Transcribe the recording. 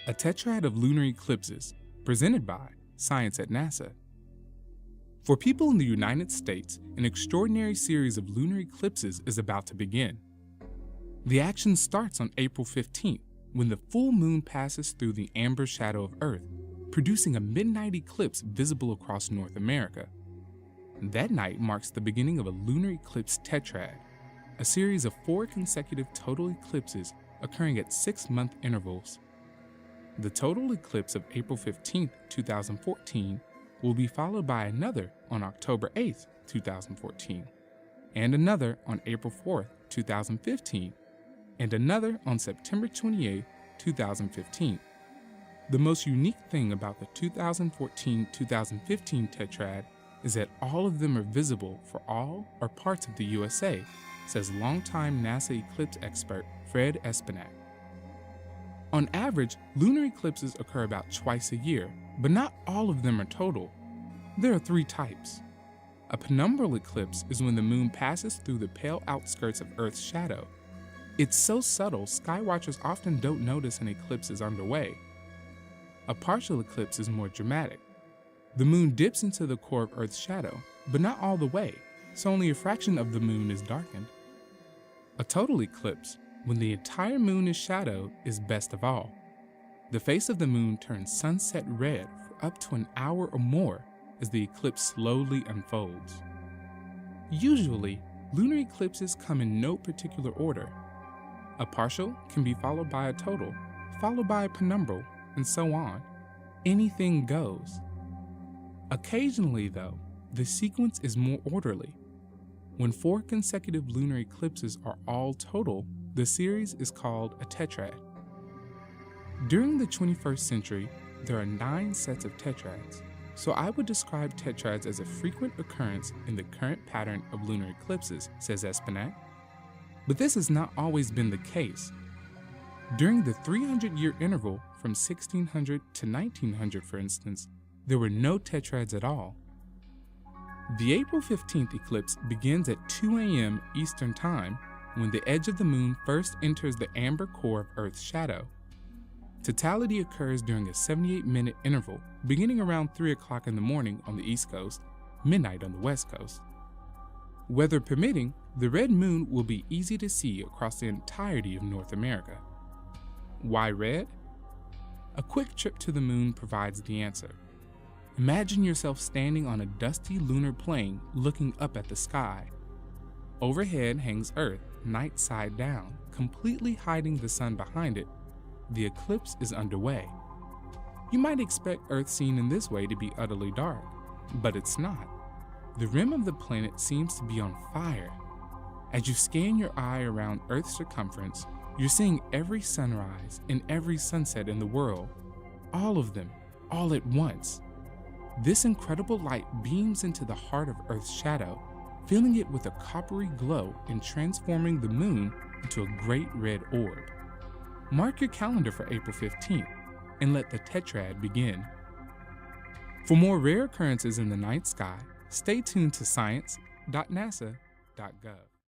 A Tetrad of Lunar Eclipses, presented by Science at NASA. For people in the United States, an extraordinary series of lunar eclipses is about to begin. The action starts on April 15th, when the full moon passes through the amber shadow of Earth, producing a midnight eclipse visible across North America. That night marks the beginning of a lunar eclipse tetrad, a series of 4 consecutive total eclipses occurring at 6-month intervals. The total eclipse of April 15, 2014 will be followed by another on October 8, 2014, and another on April 4, 2015, and another on September 28, 2015. The most unique thing about the 2014-2015 tetrad is that all of them are visible for all or parts of the USA, says longtime NASA eclipse expert Fred Espenak. On average, lunar eclipses occur about twice a year, but not all of them are total. There are 3 types. A penumbral eclipse is when the moon passes through the pale outskirts of Earth's shadow. It's so subtle, skywatchers often don't notice an eclipse is underway. A partial eclipse is more dramatic. The moon dips into the core of Earth's shadow, but not all the way, so only a fraction of the moon is darkened. A total eclipse, when the entire moon is shadowed, is best of all. The face of the moon turns sunset red for up to an hour or more as the eclipse slowly unfolds. Usually, lunar eclipses come in no particular order. A partial can be followed by a total, followed by a penumbral, and so on. Anything goes. Occasionally, though, the sequence is more orderly. When 4 consecutive lunar eclipses are all total, the series is called a tetrad. During the 21st century, there are 9 sets of tetrads, so I would describe tetrads as a frequent occurrence in the current pattern of lunar eclipses, says Espenak. But this has not always been the case. During the 300-year interval from 1600 to 1900, for instance, there were no tetrads at all. The April 15th eclipse begins at 2 a.m. Eastern Time, when the edge of the moon first enters the amber core of Earth's shadow. Totality occurs during a 78-minute interval, beginning around 3 o'clock in the morning on the East Coast, midnight on the West Coast. Weather permitting, the red moon will be easy to see across the entirety of North America. Why red? A quick trip to the moon provides the answer. Imagine yourself standing on a dusty lunar plain looking up at the sky. Overhead hangs Earth, night side down, completely hiding the sun behind it. The eclipse is underway. You might expect Earth seen in this way to be utterly dark, but it's not. The rim of the planet seems to be on fire. As you scan your eye around Earth's circumference, you're seeing every sunrise and every sunset in the world, all of them, all at once. This incredible light beams into the heart of Earth's shadow, filling it with a coppery glow and transforming the moon into a great red orb. Mark your calendar for April 15th and let the tetrad begin. For more rare occurrences in the night sky, stay tuned to science.nasa.gov.